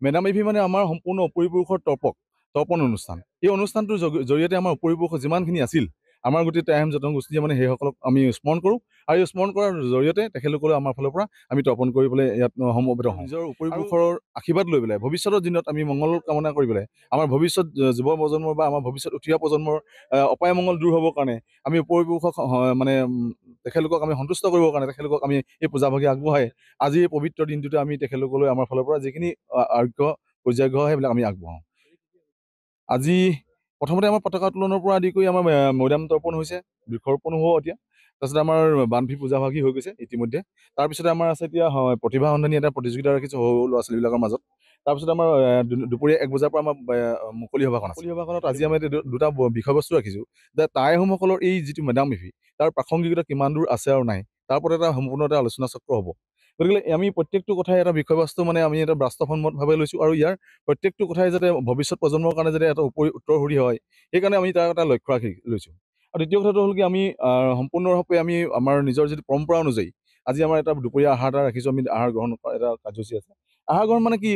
Madam মে ফি মানে আমাৰ সম্পূৰ্ণ উপৰিপুৰুষৰ তৰ্পণ অনুষ্ঠান। এই অনুষ্ঠানটোৰ জৰিয়তে আমাৰ উপৰিপুৰুষ যিমানখিনি আছিল, আমাৰ গোটেই টাইম জনগোষ্ঠীয়ে মানে সেইসকলক আমি স্মৰণ কৰোঁ আৰু এই স্মৰণ কৰাৰ জৰিয়তে তেখেতলোকলৈ আমাৰ ফালৰ পৰা আমি তৰ্পণ কৰিবলৈ ইয়াত সমবেত হওঁ। নিজৰ উপৰিপুৰুষৰ আশীৰ্বাদ লৈ পেলাই ভৱিষ্যতৰ দিনত আমি মংগল কামনা কৰি পেলাই আমাৰ ভৱিষ্যত যুৱ প্ৰজন্মৰ বা আমাৰ ভৱিষ্যত উঠি অহা প্ৰজন্মৰ অপায় মংগল দূৰ হ'বৰ কাৰণে আমি উপৰিপুৰুষক মানে তেখেতলোকক আমি সন্তুষ্ট কৰিবৰ কাৰণে তেখেতলোকক আমি এই পূজা ভাগি আগবঢ়াই আজি এই পবিত্ৰ দিনটোতে আমি তেখেতলোকলৈ আমাৰ ফালৰ পৰা যিখিনি আৰোগ্য পৰ্যায় সেইবিলাক আমি আগবঢ়াওঁ। আজি প্ৰথমতে আমাৰ পতাকা উত্তোলনৰ পৰা আদি কৰি আমাৰ মৈদাম তৰ্পণ হৈছে, বৃক্ষৰোপণো হ'ব এতিয়া। তাৰপিছত আমাৰ বানফি পূজা ভাগি হৈ গৈছে ইতিমধ্যে। তাৰপিছতে আমাৰ আছে এতিয়া প্ৰতিভা সন্ধানী এটা প্ৰতিযোগিতা ৰাখিছোঁ সৰু ল'ৰা ছোৱালীবিলাকৰ মাজত। তাৰপিছত আমাৰ দুপৰীয়া 1 বজাৰ পৰা আমাৰ মুকলি সভাখন আছে। মুকলি সভাখনত আজি আমি দুটা বিষয়বস্তু ৰাখিছোঁ যে টাই আহোমসকলৰ এই যিটো মেডাম মে ফি তাৰ প্ৰাসংগিকতা কিমান দূৰ আছে আৰু নাই, তাৰ ওপৰত এটা সম্পূৰ্ণ এটা আলোচনা চক্ৰ হ'ব। গতিকে আমি প্ৰত্যেকটো কথাই এটা বিষয়বস্তু মানে আমি এটা বাস্তৱসন্মতভাৱে লৈছোঁ আৰু ইয়াৰ প্ৰত্যেকটো কথাই যাতে ভৱিষ্যত প্ৰজন্মৰ কাৰণে যাতে এটা উত্তৰসূৰী হয়, সেইকাৰণে আমি তাৰ এটা লক্ষ্য ৰাখি লৈছোঁ। আৰু দ্বিতীয় কথাটো হ'ল কি আমি সম্পূৰ্ণৰূপে আমি আমাৰ নিজৰ যিটো পৰম্পৰা অনুযায়ী আজি আমাৰ এটা দুপৰীয়া আহাৰ এটা ৰাখিছোঁ, আমি আহাৰ গ্ৰহণ কৰা এটা কাৰ্যসূচী আছে। আহাৰ গ্ৰহণ মানে কি,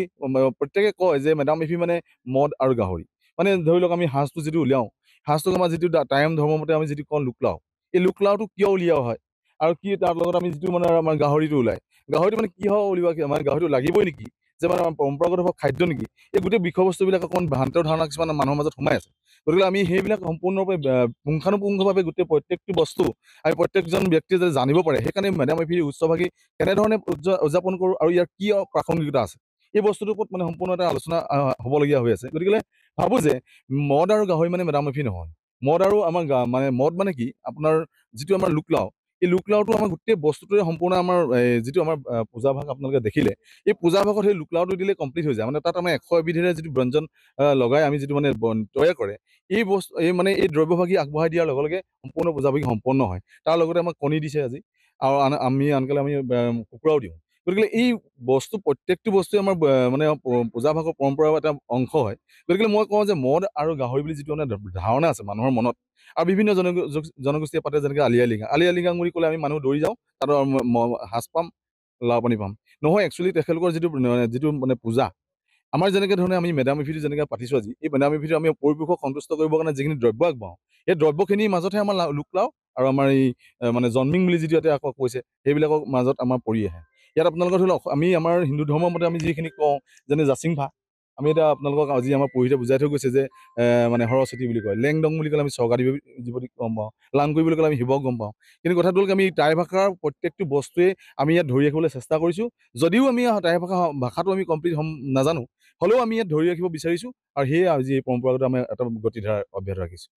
প্ৰত্যেকে কয় যে মেডাম মে ফি মানে মদ আৰু গাহৰি। মানে ধৰি লওক আমি সাঁজটো যিটো উলিয়াওঁ, সাঁজটোক আমাৰ যিটো টাইম ধৰ্মমতে আমি যিটো কওঁ লোকলাও, এই লোকলাওটো কিয় উলিওৱা হয় আৰু কি তাৰ লগত আমি যিটো মানে আমাৰ গাহৰিটো ওলায়, গাহৰিটো মানে কি হয় উলিওৱা, মানে গাহৰিটো লাগিবই নেকি, যে মানে আমাৰ পৰম্পৰাগত খাদ্য নেকি, এই গোটেই বিষয়বস্তুবিলাক অকণমান ভ্ৰান্ত ধাৰণা কিছুমান মানুহৰ মাজত সোমাই আছে। গতিকে আমি সেইবিলাক সম্পূৰ্ণৰূপে পুংখানুপুংখভাৱে গোটেই প্ৰত্যেকটো বস্তু আমি প্ৰত্যেকজন ব্যক্তিয়ে যাতে জানিব পাৰে, সেইকাৰণে মেডাম মে ফি উৎসৱভাগি কেনেধৰণে উদযাপন কৰোঁ আৰু ইয়াৰ কি প্ৰাসংগিকতা আছে, এই বস্তুটোৰ ওপৰত মানে সম্পূৰ্ণ এটা আলোচনা হ'বলগীয়া হৈ আছে। গতিকে ভাবোঁ যে মদ আৰু গাহৰি মানে মেডাম মে ফি নহয়। মদ আৰু আমাৰ মানে মদ মানে কি আপোনাৰ যিটো আমাৰ লোকলাও, এই লোকলাওটো আমাৰ গোটেই বস্তুটোৱে সম্পূৰ্ণ আমাৰ যিটো আমাৰ পূজা ভাগ আপোনালোকে দেখিলে, এই পূজা ভাগত সেই লোকলাওটো দিলে কমপ্লিট হৈ যায়। মানে তাত আমাৰ 100 এবিধেৰে যিটো ব্যঞ্জন লগাই আমি যিটো মানে তৈয়াৰ কৰে, এই বস্তু মানে এই দ্ৰব্যভাগি আগবঢ়াই দিয়াৰ লগে লগে সম্পূৰ্ণ পূজাভাগি সম্পন্ন হয়। তাৰ লগতে আমাক কণী দিছে আজি, আৰু আনকালে আমি কুকুৰাও দিওঁ। গতিকে এই বস্তু প্ৰত্যেকটো বস্তুৱে আমাৰ মানে পূজা ভাগৰ পৰম্পৰাৰ এটা অংশ হয়। গতিকে মই কওঁ যে মদ আৰু গাহৰি বুলি যিটো মানে ধাৰণা আছে মানুহৰ মনত, আৰু বিভিন্ন জনগোষ্ঠীয়ে পাতে যেনেকৈ আলি আই লৃগাং বুলি ক'লে আমি মানুহ দৌৰি যাওঁ, তাত সাজ পাম, লাও পানী পাম। নহয়, একচুৱেলি তেখেতলোকৰ যিটো মানে পূজা, আমাৰ যেনেকৈ ধৰণে আমি মেডাম মে ফিটো যেনেকৈ পাতিছোঁ আজি, এই মেডাম মে ফিটো আমি পৰিৱেশক সন্তুষ্ট কৰিবৰ কাৰণে যিখিনি দ্ৰব্য আগবঢ়াওঁ, এই দ্ৰব্যখিনিৰ মাজতহে আমাৰ লোকলাও আৰু আমাৰ এই মানে জন্মিং বুলি যিটো ইয়াতে আকৌ কৈছে, সেইবিলাকৰ মাজত আমাৰ পৰি আহে। ইয়াত আপোনালোকৰ ধৰি লওক আমি আমাৰ হিন্দু ধৰ্মৰ মতে আমি যিখিনি কওঁ, যেনে জাচিং ভা, আমি এতিয়া আপোনালোকক আজি আমাৰ পুৰোহিতে বুজাই থৈ গৈছে যে মানে সৰস্বতী বুলি কয়, লেংডং বুলি ক'লে আমি স্বৰ্গাধিপতি গম পাওঁ, লাংকুই বুলি ক'লে আমি শিৱক গম পাওঁ। কিন্তু কথাটো হ'ল আমি টাই ভাষাৰ প্ৰত্যেকটো বস্তুৱে আমি ইয়াত ধৰি ৰাখিবলৈ চেষ্টা কৰিছোঁ। যদিও আমি টাই ভাষাটো আমি কমপ্লিট নাজানো, হ'লেও আমি ইয়াত ধৰি ৰাখিব বিচাৰিছোঁ, আৰু সেয়ে আজি এই পৰম্পৰাগত আমি এটা গতিধাৰা অব্যাহত ৰাখিছোঁ।